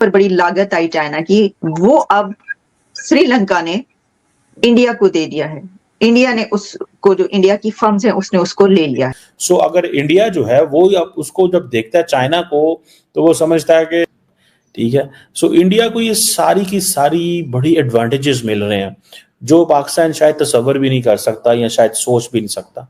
पर बड़ी लागत आई चाइना की, वो अब श्रीलंका ने इंडिया को दे दिया है। इंडिया ने उसको, जो इंडिया की फर्म्स हैं, उसने उसको ले लिया है। सो अगर इंडिया जो है वो अब उसको जब देखता है चाइना को, तो वो समझता है कि ठीक है। सो इंडिया को ये सारी की सारी बड़ी एडवांटेजेस मिल रहे हैं जो पाकिस्तान शायद तसव्वुर भी नहीं कर सकता या शायद सोच भी नहीं सकता।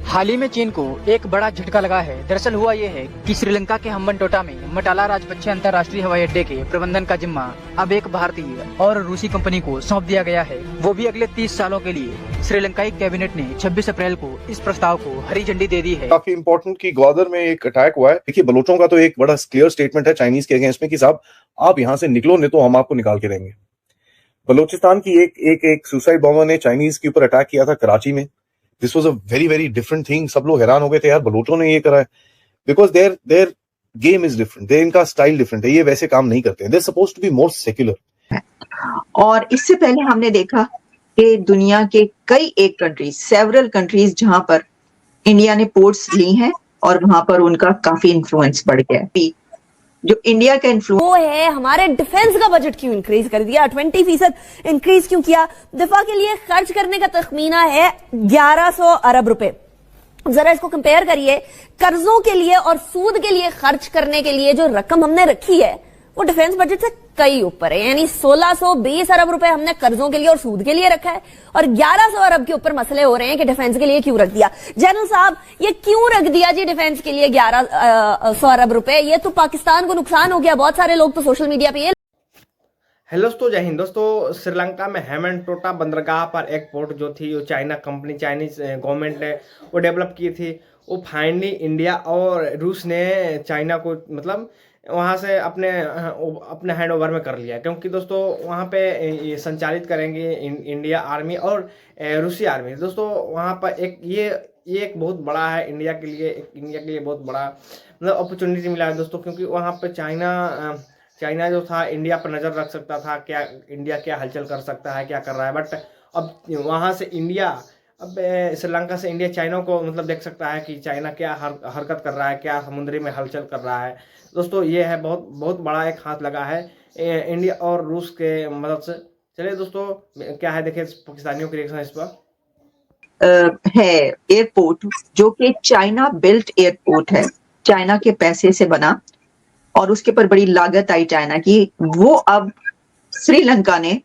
हाल ही में चीन को एक बड़ा झटका लगा है। दरअसल हुआ ये है कि श्रीलंका के हम्बनटोटा में मटाला राजपक्षे अंतर्राष्ट्रीय हवाई अड्डे के प्रबंधन का जिम्मा अब एक भारतीय और रूसी कंपनी को सौंप दिया गया है, वो भी अगले 30 सालों के लिए। श्रीलंकाई कैबिनेट ने 26 अप्रैल को इस प्रस्ताव को हरी झंडी दे दी है। काफी इंपॉर्टेंट कि ग्वादर में एक अटैक हुआ है। देखिए, बलोचों का तो एक बड़ा क्लियर स्टेटमेंट है चाइनीज के अगेंस्ट में कि साहब आप यहाँ से निकलो, नहीं तो हम आपको निकाल के देंगे। बलोचिस्तान की एक सुसाइड बॉम्बर ने चाइनीज के ऊपर अटैक किया था कराची में। This was a very very different thing. सब लोग हैरान हो गए थे, यार बलोचों ने ये करा है, because their game is different, इनका स्टाइल डिफरेंट है, ये वैसे काम नहीं करते हैं। They supposed to be more secular. और इससे पहले हमने देखा कि दुनिया के कई एक कंट्रीज, सेवरल कंट्रीज, जहां पर इंडिया ने पोर्ट्स ली हैं और वहां पर उनका काफी इन्फ्लुएंस बढ़ गया है। जो इंडिया का इन्फ्लुएंस वो है, हमारे डिफेंस का बजट क्यों इंक्रीज कर दिया, 20% इंक्रीज क्यों किया। दिफा के लिए खर्च करने का तखमीना है 1100 अरब रुपए। जरा इसको कंपेयर करिए, कर्जों के लिए और सूद के लिए खर्च करने के लिए जो रकम हमने रखी है वो डिफेंस बजट से कई ऊपर है। यानी 1620 अरब रुपए हमने कर्जों के लिए और सूद के लिए रखा है, और 1100 अरब के ऊपर मसले हो रहे हैं कि डिफेंस के लिए क्यों रख दिया। जनरल साहब, ये क्यों रख दिया जी डिफेंस के लिए 1100 अरब रुपए? ये तो पाकिस्तान को नुकसान हो गया। बहुत सारे लोग तो सोशल मीडिया पे ये। हेलो दोस्तों, जय हिंद दोस्तों। श्रीलंका में हम्बनटोटा बंदरगाह पर एक पोर्ट जो थी, वो चाइना कंपनी, चाइनीज गवर्नमेंट ने वो डेवलप की थी। वो फाइनली इंडिया और रूस ने चाइना को मतलब वहाँ से अपने हैंड ओवर में कर लिया, क्योंकि दोस्तों वहाँ पे ये संचालित करेंगे इंडिया आर्मी और रूसी आर्मी। दोस्तों वहाँ पर ये एक बहुत बड़ा है इंडिया के लिए बहुत बड़ा मतलब अपॉर्चुनिटी मिला है दोस्तों, क्योंकि वहाँ पे चाइना जो था इंडिया पर नज़र रख सकता था, क्या इंडिया क्या हलचल कर सकता है, क्या कर रहा है। बट अब वहाँ से अब श्रीलंका से इंडिया चाइना को मतलब देख सकता है कि चाइना क्या हरकत कर रहा है, क्या समुद्री में हलचल कर रहा है। दोस्तों ये है बहुत बड़ा एक हाथ लगा है इंडिया और रूस के मदद से। चलिए दोस्तों, क्या है देखिए पाकिस्तानियों के रिएक्शन इस पर। है एयरपोर्ट जो कि चाइना बिल्ट एयरपोर्ट है, चाइना के पैसे से बना, और उसके पर बड़ी लागत आई चाइना की, वो अब श्रीलंका ने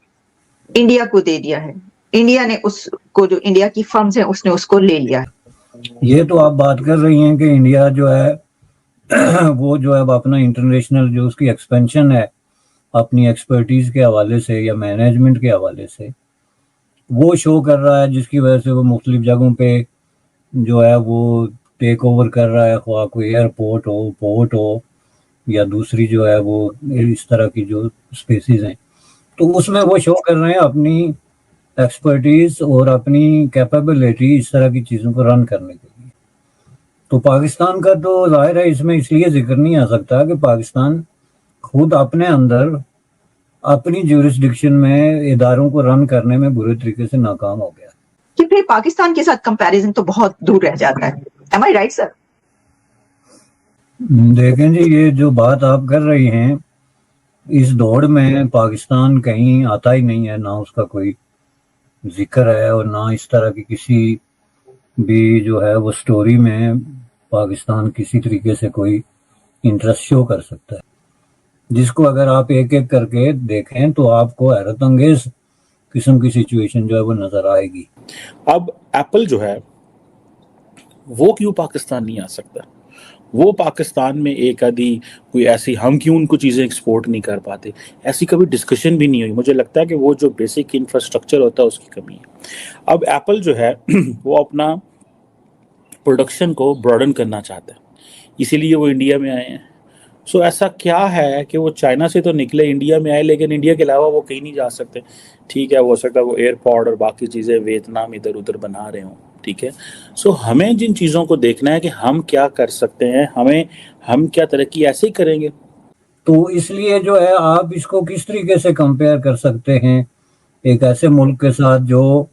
इंडिया को दे दिया है। इंडिया ने उसको, जो इंडिया की फर्म्स हैं, उसने उसको ले लिया है। ये तो आप बात कर रही हैं कि इंडिया जो है वो जो है अपना इंटरनेशनल जो उसकी एक्सपेंशन है अपनी एक्सपर्टीज के हवाले से या मैनेजमेंट के हवाले से वो शो कर रहा है, जिसकी वजह से वो मुख्तलिफ जगहों पे जो है वो टेक ओवर कर रहा है, ख्वाह कोई एयरपोर्ट हो, पोर्ट हो या दूसरी जो है वो इस तरह की जो स्पेसीज हैं, तो उसमें वो शो कर रहे हैं अपनी एक्सपर्टीज और अपनी कैपेबिलिटी इस तरह की चीज़ों को रन करने के लिए। तो पाकिस्तान का तो जाहिर है इसमें इसलिए जिक्र नहीं आ सकता कि पाकिस्तान खुद अपने अंदर अपनी ज्यूरिसडिक्शन में इदारों को रन करने में बुरे तरीके से नाकाम हो गया कि फिर पाकिस्तान के साथ कंपैरिजन तो बहुत दूर रह जाता है। एम आई राइट सर? देखें जी, ये जो बात आप कर रही हैं, इस दौड़ में पाकिस्तान कहीं आता ही नहीं है, ना उसका कोई जिक्र है और ना इस तरह की किसी भी जो है वो स्टोरी में पाकिस्तान किसी तरीके से कोई इंटरेस्ट शो कर सकता है, जिसको अगर आप एक एक करके देखें तो आपको हैरत अंगेज किस्म की सिचुएशन जो है वो नजर आएगी। अब एप्पल जो है वो क्यों पाकिस्तान नहीं आ सकता? वो पाकिस्तान में एक आधी कोई ऐसी, हम क्यों उनको चीज़ें एक्सपोर्ट नहीं कर पाते, ऐसी कभी डिस्कशन भी नहीं हुई। मुझे लगता है कि वो जो बेसिक इंफ्रास्ट्रक्चर होता है उसकी कमी है। अब एप्पल जो है वो अपना प्रोडक्शन को ब्रॉडन करना चाहता है, इसीलिए वो इंडिया में आए हैं। सो ऐसा क्या है कि वो चाइना से तो निकले, इंडिया में आए, लेकिन इंडिया के अलावा वो कहीं नहीं जा सकते। ठीक है, हो सकता है वो एयरपोर्ट और बाकी चीज़ें वियतनाम इधर उधर बना रहे हों, ठीक है। सो हमें जिन चीज़ों को देखना है कि हम क्या कर सकते हैं, हम क्या तरक्की ऐसे ही करेंगे। तो इसलिए जो है आप इसको किस तरीके से कंपेयर कर सकते हैं एक ऐसे मुल्क के साथ जो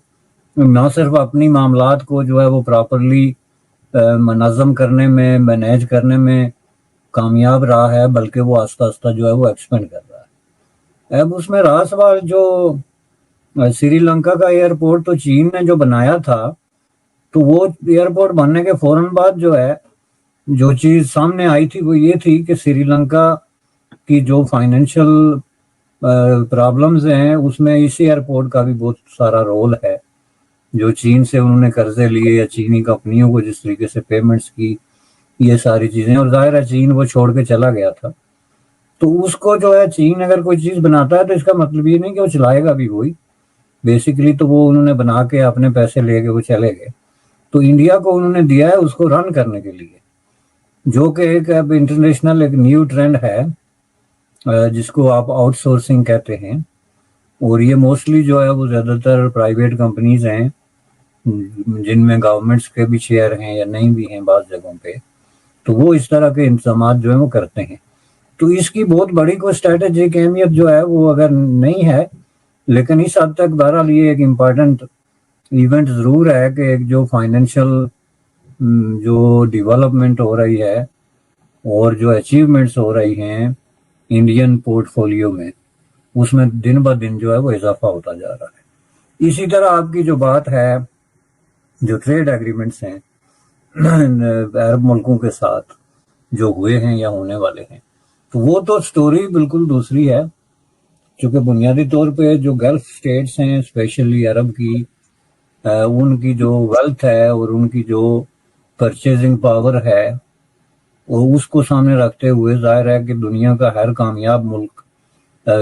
ना सिर्फ अपनी मामलात को जो है वो प्रॉपरली मनज़म करने में, मैनेज करने में कामयाब रहा है, बल्कि वो आस्ता आस्ता जो है वो एक्सपेंड कर रहा है। अब उसमें रहा सवाल जो श्रीलंका का एयरपोर्ट तो चीन ने जो बनाया था, तो वो एयरपोर्ट बनने के फौरन बाद जो है जो चीज सामने आई थी वो ये थी कि श्रीलंका की जो फाइनेंशियल प्रॉब्लम्स हैं उसमें इस एयरपोर्ट का भी बहुत सारा रोल है। जो चीन से उन्होंने कर्जे लिए या चीनी कंपनियों को जिस तरीके से पेमेंट्स की, ये सारी चीजें, और जाहिर है चीन वो छोड़ के चला गया था। तो उसको जो है चीन अगर कोई चीज बनाता है तो इसका मतलब ये नहीं कि वो चलाएगा भी वही, बेसिकली तो वो उन्होंने बना के अपने पैसे लेके वो चले गए। तो इंडिया को उन्होंने दिया है उसको रन करने के लिए, जो कि एक अब इंटरनेशनल एक न्यू ट्रेंड है जिसको आप आउटसोर्सिंग कहते हैं। और ये मोस्टली जो है वो ज़्यादातर प्राइवेट कंपनीज हैं जिनमें गवर्नमेंट्स के भी शेयर हैं या नहीं भी हैं बाज़ जगहों पे, तो वो इस तरह के इंतजाम जो है वो करते हैं। तो इसकी बहुत बड़ी कोई स्ट्रेटेजिक अहमियत जो है वो अगर नहीं है, लेकिन इस हद तक बहरहाल ये एक इम्पॉर्टेंट इवेंट ज़रूर है कि एक जो फाइनेंशियल जो डेवलपमेंट हो रही है और जो अचीवमेंट्स हो रही हैं इंडियन पोर्टफोलियो में, उसमें दिन ब दिन जो है वो इजाफा होता जा रहा है। इसी तरह आपकी जो बात है जो ट्रेड एग्रीमेंट्स हैं अरब मुल्कों के साथ जो हुए हैं या होने वाले हैं, तो वो तो स्टोरी बिल्कुल दूसरी है, क्योंकि बुनियादी तौर पे जो गल्फ स्टेट्स हैं स्पेशली अरब की, उनकी जो वेल्थ है और उनकी जो परचेजिंग पावर है और उसको सामने रखते हुए जाहिर है कि दुनिया का हर कामयाब मुल्क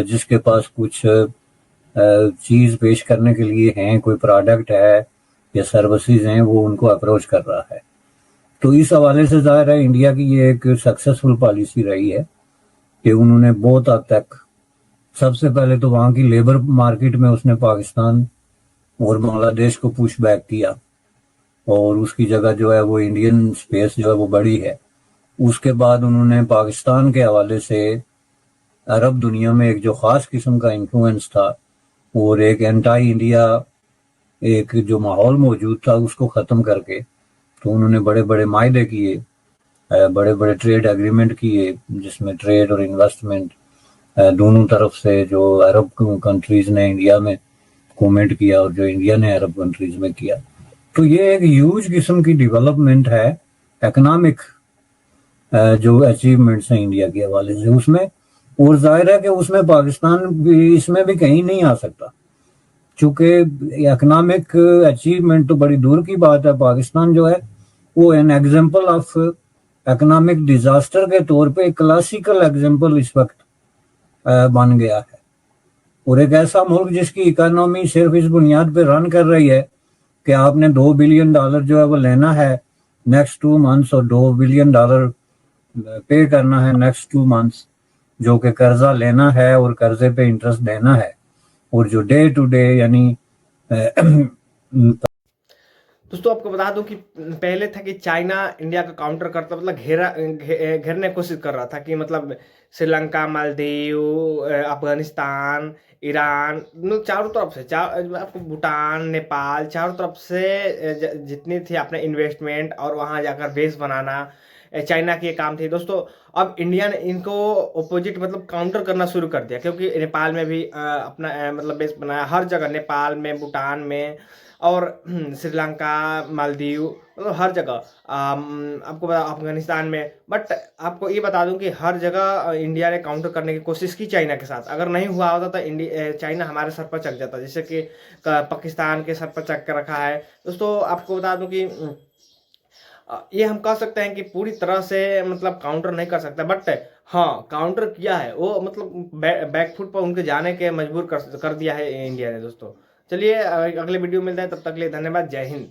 जिसके पास कुछ चीज पेश करने के लिए हैं, कोई प्रोडक्ट है या सर्विसेज हैं, वो उनको अप्रोच कर रहा है। तो इस हवाले से जाहिर है इंडिया की ये एक सक्सेसफुल पॉलिसी रही है कि उन्होंने बहुत हद तक, सबसे पहले तो वहाँ की लेबर मार्केट में उसने पाकिस्तान और बांग्लादेश को पुश बैक किया और उसकी जगह जो है वो इंडियन स्पेस जो है वो बड़ी है। उसके बाद उन्होंने पाकिस्तान के हवाले से अरब दुनिया में एक जो ख़ास किस्म का इन्फ्लुएंस था और एक एंटी इंडिया एक जो माहौल मौजूद था उसको ख़त्म करके, तो उन्होंने बड़े बड़े मायदे किए, बड़े बड़े ट्रेड एग्रीमेंट किए जिसमें ट्रेड और इन्वेस्टमेंट दोनों तरफ से जो अरब कंट्रीज़ ने इंडिया में कमेंट किया और जो इंडिया ने अरब कंट्रीज़ में किया। तो ये एक ह्यूज किस्म की डेवलपमेंट है इकोनॉमिक जो अचीवमेंट्स हैं इंडिया के हवाले से उसमें, और जाहिर है कि उसमें पाकिस्तान भी इसमें भी कहीं नहीं आ सकता, चूँकि इकोनॉमिक अचीवमेंट तो बड़ी दूर की बात है। पाकिस्तान जो है वो an example of economic disaster के तौर पे एक क्लासिकल एग्जाम्पल इस वक्त बन गया है, और एक ऐसा मुल्क जिसकी इकोनॉमी सिर्फ इस बुनियाद पे रन कर रही है कि आपने $2 बिलियन जो है वो लेना है नेक्स्ट 2 मंथ्स और $2 बिलियन पे करना है नेक्स्ट 2 मंथ्स, जो कि कर्जा लेना है और कर्जे पे इंटरेस्ट देना है, और जो डे टू डे यानी दोस्तों आपको बता दूं कि पहले था कि चाइना इंडिया का काउंटर करता, मतलब घेरने की कोशिश कर रहा था कि मतलब श्रीलंका, मालदीव, अफगानिस्तान, ईरान, मतलब चारों तरफ से आपको भूटान, नेपाल, चारों तरफ से जितनी थी अपने इन्वेस्टमेंट और वहां जाकर बेस बनाना, चाइना की काम थी दोस्तों। अब इंडिया ने इनको अपोजिट मतलब काउंटर करना शुरू कर दिया, क्योंकि नेपाल में भी अपना मतलब बेस बनाया, हर जगह नेपाल में, भूटान में और श्रीलंका, मालदीव, मतलब हर जगह आपको बता अफगानिस्तान में। बट आपको ये बता दूं कि हर जगह इंडिया ने काउंटर करने की कोशिश की चाइना के साथ। अगर नहीं हुआ होता तो चाइना हमारे सर पर चक जाता, जैसे कि पाकिस्तान के सर पर चक कर रखा है। दोस्तों आपको बता दूं कि ये हम कह सकते हैं कि पूरी तरह से मतलब काउंटर नहीं कर सकता, बट हाँ काउंटर किया है वो, मतलब बैकफुट पर उनके जाने के मजबूर कर दिया है इंडिया ने। दोस्तों चलिए अगले वीडियो मिलते हैं, तब तक के लिए धन्यवाद, जय हिंद।